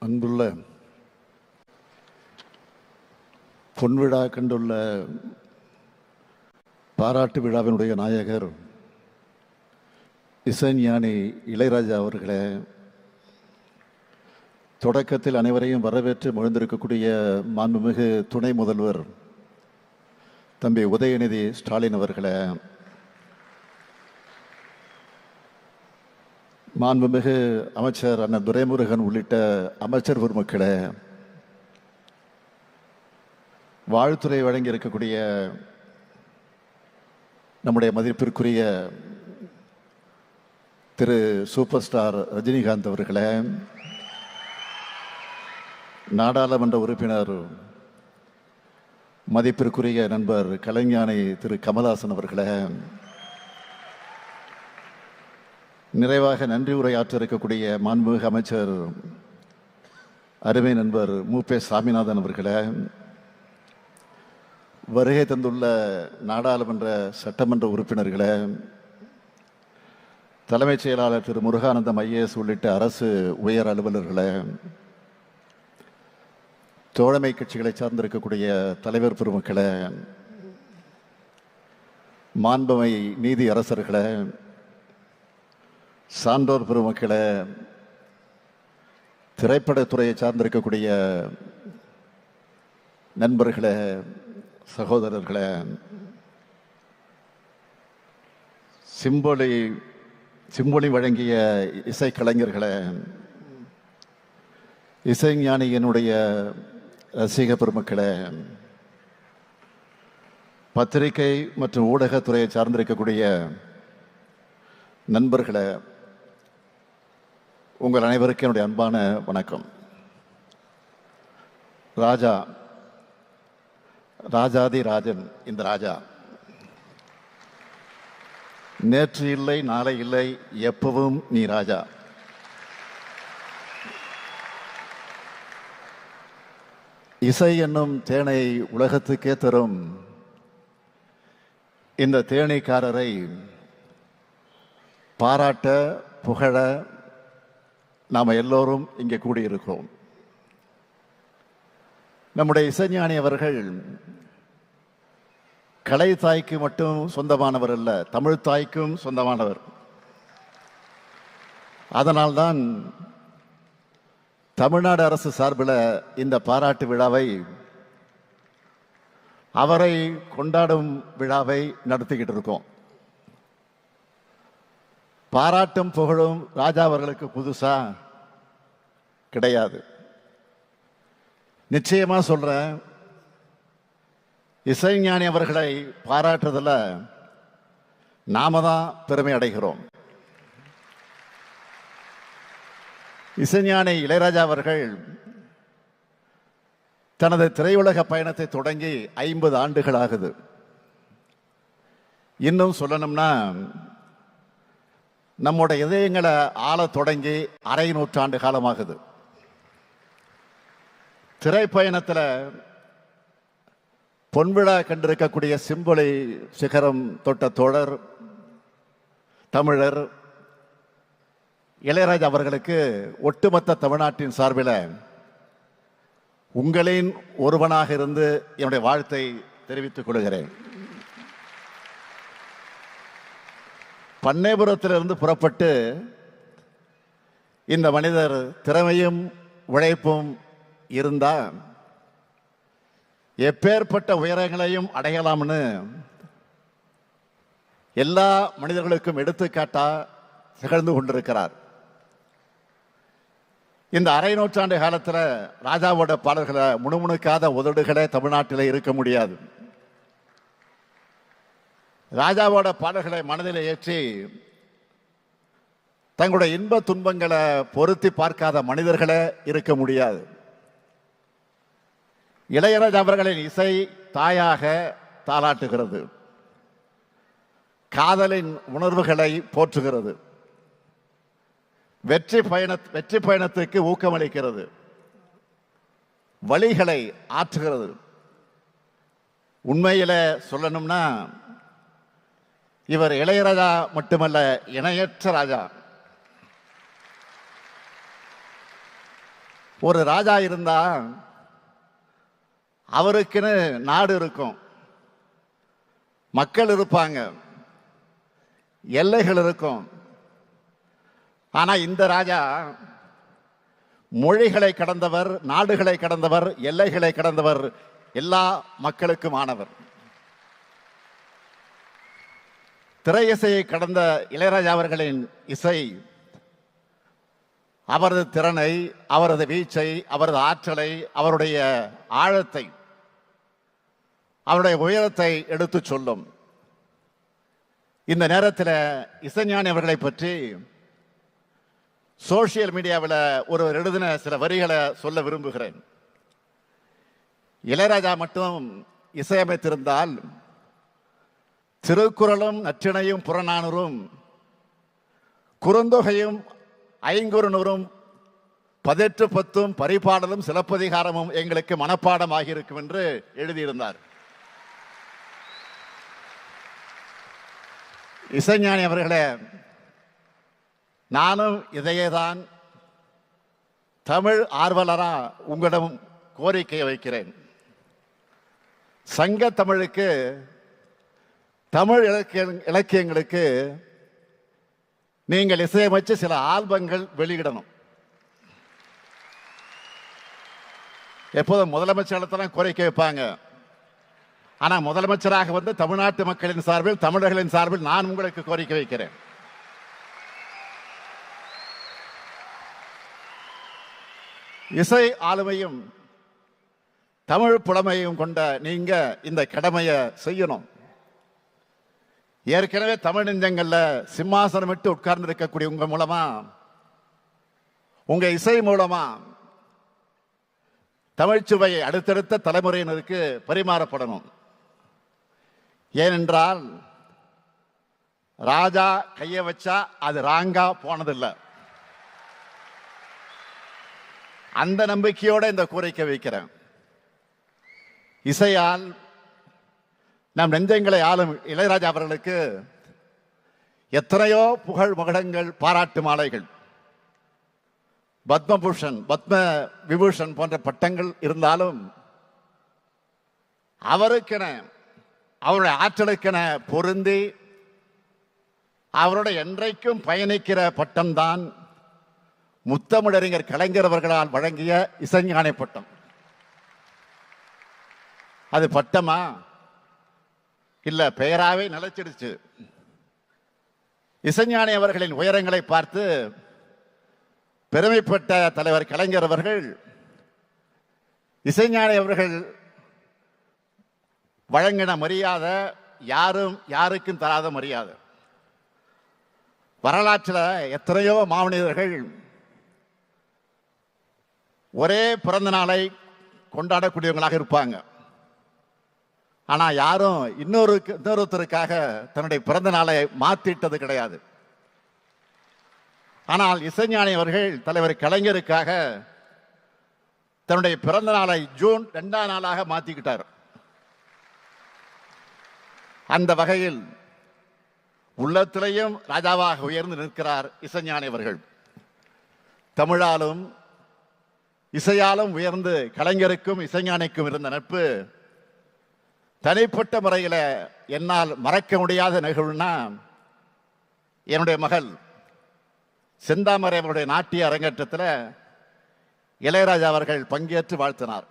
அன்புள்ள பொன்விழா கண்டுள்ள பாராட்டு விழாவினுடைய நாயகர் இசைஞானி இளையராஜா அவர்களே, தொடக்கத்தில் அனைவரையும் வரவேற்று மகிழ்ந்திருக்கக்கூடிய மாண்புமிகு துணை முதல்வர் தம்பி உதயநிதி ஸ்டாலின் அவர்களே, மாண்புமிகு அமைச்சர் அண்ணன் துரைமுருகன் உள்ளிட்ட அமைச்சர் பெருமக்களே, வாழ்த்துறை வழங்கி இருக்கக்கூடிய நம்முடைய மதிப்பிற்குரிய திரு சூப்பர் ஸ்டார் ரஜினிகாந்த் அவர்களே, நாடாளுமன்ற உறுப்பினர் மதிப்பிற்குரிய நண்பர் கலைஞானி திரு கமல்ஹாசன் அவர்களே, நிறைவாக நன்றி உரையாற்ற இருக்கக்கூடிய மாண்புமிகு அமைச்சர் அருமை நண்பர் மு.பே. சாமிநாதன் அவர்களே, வருகை தந்துள்ள நாடாளுமன்ற சட்டமன்ற உறுப்பினர்களே, தலைமைச் செயலாளர் திரு முருகானந்தம் ஐஏஎஸ் உள்ளிட்ட அரசு உயர் அலுவலர்களே, தோழமை கட்சிகளை சார்ந்திருக்கக்கூடிய தலைவர் பெருமக்களே, மாண்புமை நீதி அரசர்களே, சான்றோர் பெருமக்களே, திரைப்படத்துறையை சார்ந்திருக்கக்கூடிய நண்பர்களே, சகோதரர்களே, சிம்பொலி வழங்கிய இசைக்கலைஞர்களே, இசைஞானியினுடைய ரசிக பெருமக்களே, பத்திரிகை மற்றும் ஊடகத்துறையை சார்ந்திருக்கக்கூடிய நண்பர்களே, உங்கள் அனைவருக்கும் என்னுடைய அன்பான வணக்கம். ராஜா, ராஜாதி ராஜன் இந்த ராஜா, நேற்று இல்லை நாளை இல்லை எப்பவும் நீ ராஜா. இசை என்னும் தேனை உலகத்துக்கே தரும் இந்த தேனீக்காரரை பாராட்ட புகழ நாம் எல்லோரும் இங்கே கூடியிருக்கிறோம். நம்முடைய இசைஞானி அவர்கள் கலை தாய்க்கு மட்டும் சொந்தமானவர் அல்ல, தமிழ் தாய்க்கும் சொந்தமானவர். அதனால்தான் தமிழ்நாடு அரசு சார்பில் இந்த பாராட்டு விழாவை, அவரை கொண்டாடும் விழாவை நடத்திக்கிட்டு இருக்கோம். பாராட்டும் புகழும் ராஜா அவர்களுக்கு புதுசா கிடையாது. நிச்சயமா சொல்றேன், இசைஞானி அவர்களை பாராட்டுறதுல நாம தான் பெருமை அடைகிறோம். இசைஞானி இளையராஜா அவர்கள் தனது திரையுலக பயணத்தை தொடங்கி 50 ஆண்டுகள் ஆகுது. இன்னும் சொல்லணும்னா நம்முடைய இதயங்களை ஆள தொடங்கி அரை நூற்றாண்டு காலமாகுது. திரைப்பயணத்தில் பொன்விழா கண்டிருக்கக்கூடிய சிம்பொலி சிகரம் தொட்ட தோழர் தமிழர் இளையராஜா அவர்களுக்கு ஒட்டுமொத்த தமிழ்நாட்டின் சார்பில் உங்களின் ஒருவனாக இருந்து என்னுடைய வாழ்த்தை தெரிவித்துக் கொள்கிறேன். பண்ணைபுரத்திலிருந்து புறப்பட்டு இந்த மனிதர் திறமையும் உழைப்பும் இருந்தா எப்பேற்பட்ட உயரங்களையும் அடையலாம்னு எல்லா மனிதர்களுக்கும் எடுத்துக்காட்டா திகழ்ந்து கொண்டிருக்கிறார். இந்த அரை நூற்றாண்டு காலத்தில் ராஜாவோட பாடல்களை முணுமுணுக்காத உதடுகளே தமிழ்நாட்டில் இருக்க முடியாது. ராஜாவோட பாடல்களை மனதில் ஏற்றி தங்களுடைய இன்ப துன்பங்களை பொருத்தி பார்க்காத மனிதர்களே இருக்க முடியாது. இளையராஜா அவர்களின் இசை தாயாக தாலாட்டுகிறது, காதலின் உணர்வுகளை போற்றுகிறது, வெற்றி பயணத்துக்கு ஊக்கமளிக்கிறது, வழிகளை ஆற்றுகிறது. உண்மையில சொல்லணும்னா இவர் இளையராஜா மட்டுமல்ல, இணையற்ற ராஜா. ஒரு ராஜா இருந்தா அவருக்குன்னு நாடு இருக்கும், மக்கள் இருப்பாங்க, எல்லைகள் இருக்கும். ஆனா இந்த ராஜா மொழிகளை கடந்தவர், நாடுகளை கடந்தவர், எல்லைகளை கடந்தவர், எல்லா மக்களுக்கும் ஆனவர். திரை இசையை கடந்த இளையராஜா அவர்களின் இசை அவரது திறனை, அவரது வீச்சை, அவரது ஆற்றலை, அவருடைய ஆழத்தை, அவருடைய உயரத்தை எடுத்து சொல்லும். இந்த நேரத்தில் இசைஞானி அவர்களை பற்றி சோசியல் மீடியாவில் ஒருவர் எழுதின சில வரிகளை சொல்ல விரும்புகிறேன். இளையராஜா மட்டும் இசையமைத்திருந்தால் திருக்குறளும் நற்றிணையும் புறநானூறும் குறுந்தொகையும் ஐங்குறுநூறும் பதிற்று பத்தும் பரிபாடலும் சிலப்பதிகாரமும் எங்களுக்கு மனப்பாடம் ஆகியிருக்கும் என்று எழுதியிருந்தார். இசைஞானி அவர்களே, நானும் இதையேதான் தமிழ் ஆர்வலரா உங்களிடம் கோரிக்கை வைக்கிறேன். சங்க தமிழுக்கு, தமிழ் இலக்கியங்களுக்கு நீங்கள் இசையமைச்சு சில ஆல்பங்கள் வெளியிடணும். எப்போதும் முதலமைச்சர் கோரிக்கை வைப்பாங்க. ஆனா முதலமைச்சராக வந்து தமிழ்நாட்டு மக்களின் சார்பில், தமிழர்களின் சார்பில் நான் உங்களுக்கு கோரிக்கை வைக்கிறேன். இசை ஆளுமையும் தமிழ் புலமையும் கொண்ட நீங்க இந்த கடமையை செய்யணும். ஏற்கனவே தமிழ் நெஞ்சங்கள்ல சிம்மாசனம் விட்டு உட்கார்ந்து இருக்கக்கூடிய உங்க மூலமா, உங்க இசை மூலமா தமிழ்ச்சுவையை அடுத்தடுத்த தலைமுறையினருக்கு பரிமாறப்படணும். ஏனென்றால் ராஜா கைய வச்சா அது ராங்கா போனதில்லை. அந்த நம்பிக்கையோட இந்த கோரிக்கை வைக்கிறேன். இசையால் நம் நெஞ்சங்களை ஆளும் இளையராஜா அவர்களுக்கு எத்தனையோ புகழ் மகுடங்கள், பாராட்டு மாலைகள், பத்மபூஷன், பத்ம விபூஷன் போன்ற பட்டங்கள் இருந்தாலும் அவருக்கென, அவருடைய ஆற்றலுக்கென பொருந்தி அவருடைய என்றைக்கும் பயணிக்கிற பட்டம்தான் முத்தமிழறிஞர் கலைஞர் அவர்களால் வழங்கிய இசைஞானி பட்டம். அது பட்டமா இல்ல பெயராவே நிலைச்சிடுச்சு. இசைஞானி அவர்களின் உயரங்களை பார்த்து பெருமைப்பட்ட தலைவர் கலைஞர் அவர்கள் இசைஞானி அவர்கள் வழங்கின மரியாதை யாரும் யாருக்கும் தராத மரியாதை. வரலாற்றில் எத்தனையோ மாமனிதர்கள் ஒரே பிறந்த நாளை கொண்டாடக்கூடியவங்களாக இருப்பாங்க. ஆனா யாரும் இன்னொருத்தருக்காக தன்னுடைய பிறந்த நாளை மாத்திட்டது கிடையாது. ஆனால் இசைஞானி அவர்கள் தலைவர் கலைஞருக்காக தன்னுடைய பிறந்த நாளை ஜூன் 2ஆம் நாளாக மாத்திக்கிட்டார். அந்த வகையில் உள்ளத்திலேயும் ராஜாவாக உயர்ந்து நிற்கிறார் இசைஞானி அவர்கள். தமிழாலும் இசையாலும் உயர்ந்து கலைஞருக்கும் இசைஞானிக்கும் இருந்த நட்பு தனிப்பட்ட முறையில் என்னால் மறக்க முடியாத நிகழ்வுனா, என்னுடைய மகள் செந்தாமரை அவருடைய நாட்டிய அரங்கேற்றத்தில் இளையராஜா அவர்கள் பங்கேற்று வாழ்த்தினார்.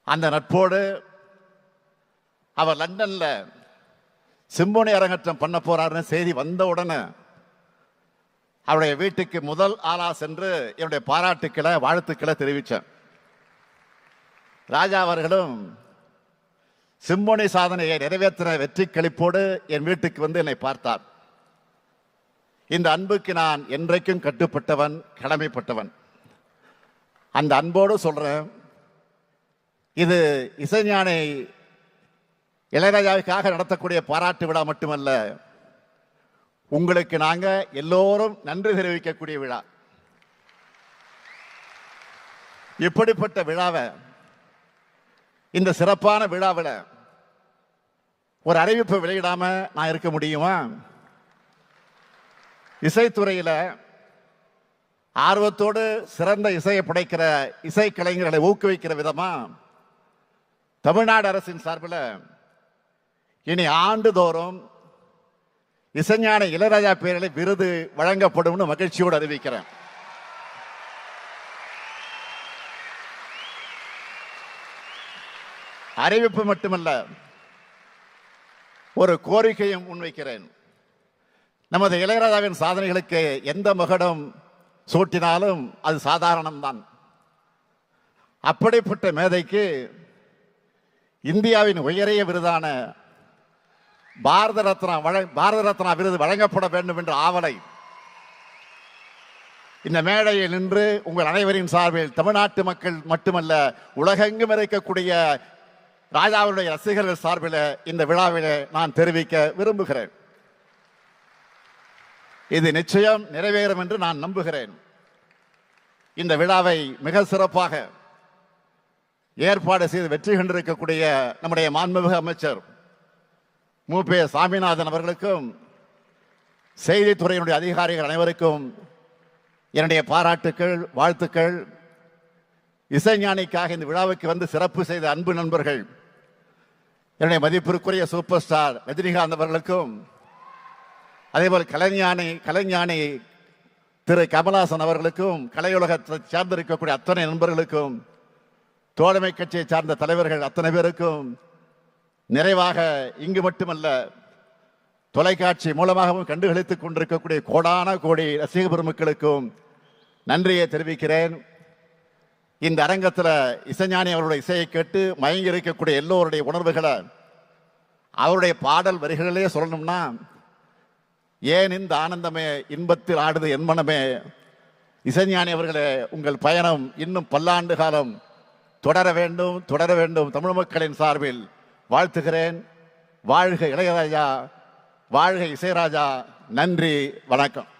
அந்த நட்போடு அவர் லண்டன்ல சிம்போனி அரங்கேற்றம் பண்ண போறாருன்னு செய்தி வந்த உடனே அவருடைய வீட்டுக்கு முதல் ஆளா சென்று என்னுடைய பாராட்டுக்களை, வாழ்த்துக்களை தெரிவித்தேன். ராஜா அவர்களும் சிம்போனி சாதனையை நிறைவேற்றின வெற்றி களிப்போடு என் வீட்டுக்கு வந்து என்னை பார்த்தார். இந்த அன்புக்கு நான் என்றைக்கும் கட்டுப்பட்டவன், கடமைப்பட்டவன். அந்த அன்போடு சொல்றேன், இது இசைஞானி இளையராஜாவுக்காக நடத்தக்கூடிய பாராட்டு விழா மட்டுமல்ல, உங்களுக்கு நாங்க எல்லோரும் நன்றி தெரிவிக்கக்கூடிய விழா. இப்படிப்பட்ட விழாவை, இந்த சிறப்பான விழாவில் ஒரு அறிவிப்பு வெளியிடாம நான் இருக்க முடியுமா? இசைத்துறையில் ஆர்வத்தோடு சிறந்த இசையை படைக்கிற இசைக்கலைஞர்களை ஊக்குவிக்கிற விதமா தமிழ்நாடு அரசின் சார்பில் இனி ஆண்டுதோறும் இசைஞானி இளையராஜா பேரில் விருது வழங்கப்படும் மகிழ்ச்சியோடு அறிவிக்கிறேன். அறிவிப்பு மட்டுமல்ல, ஒரு கோரிக்கையும் முன்வைக்கிறேன். நமது இளையராஜாவின் சாதனைகளுக்கு எந்த மகுடம் சூட்டினாலும் அது சாதாரணம்தான். அப்படிப்பட்ட மேதைக்கு இந்தியாவின் உயரிய விருதான பாரத ரத்னா விருது வழங்கப்பட வேண்டும் என்ற ஆவலை இந்த மேடையில் நின்று உங்கள் அனைவரின் சார்பில் தமிழ்நாட்டு மக்கள் மட்டுமல்ல உலகெங்கும் இருக்கக்கூடிய ராஜாவுடைய ரசிகர்கள் சார்பில் இந்த விழாவிலே நான் தெரிவிக்க விரும்புகிறேன். இது நிச்சயம் நிறைவேறும் என்று நான் நம்புகிறேன். இந்த விழாவை மிக சிறப்பாக ஏற்பாடு செய்து வெற்றி கண்டிருக்கக்கூடிய நம்முடைய மாண்புமிகு அமைச்சர் மு.பே. சாமிநாதன் அவர்களுக்கும் செய்தித்துறையினுடைய அதிகாரிகள் அனைவருக்கும் என்னுடைய பாராட்டுக்கள், வாழ்த்துக்கள். இசைஞானிக்காக இந்த விழாவுக்கு வந்து சிறப்பு செய்த அன்பு நண்பர்கள் என்னுடைய மதிப்பிற்குரிய சூப்பர் ஸ்டார் ரஜினிகாந்த் அவர்களுக்கும், அதேபோல் கலைஞானி திரு கமலஹாசன் அவர்களுக்கும், கலையுலகத்தை சார்ந்திருக்கக்கூடிய அத்தனை நண்பர்களுக்கும், தோழமை கட்சியை சார்ந்த தலைவர்கள் அத்தனை பேருக்கும், நிறைவாக இங்கு மட்டுமல்ல தொலைக்காட்சி மூலமாகவும் கண்டுகளித்துக் கொண்டிருக்கக்கூடிய கோடான கோடி ரசிக பெருமக்களுக்கும் நன்றியை தெரிவிக்கிறேன். இந்த அரங்கத்தில் இசைஞானி அவருடைய இசையை கேட்டு மயங்கி இருக்கக்கூடிய எல்லோருடைய உணர்வுகளை அவருடைய பாடல் வரிகளிலே சொல்லணும்னா, ஏன் இந்த ஆனந்தமே இன்பத்தில் ஆடுது என் மனமே. இசைஞானி அவர்களே, உங்கள் பயணம் இன்னும் பல்லாண்டு காலம் தொடர வேண்டும், தொடர வேண்டும். தமிழ் மக்களின் சார்பில் வாழ்த்துகிறேன். வாழ்க இளையராஜா, வாழ்க இசைராஜா. நன்றி, வணக்கம்.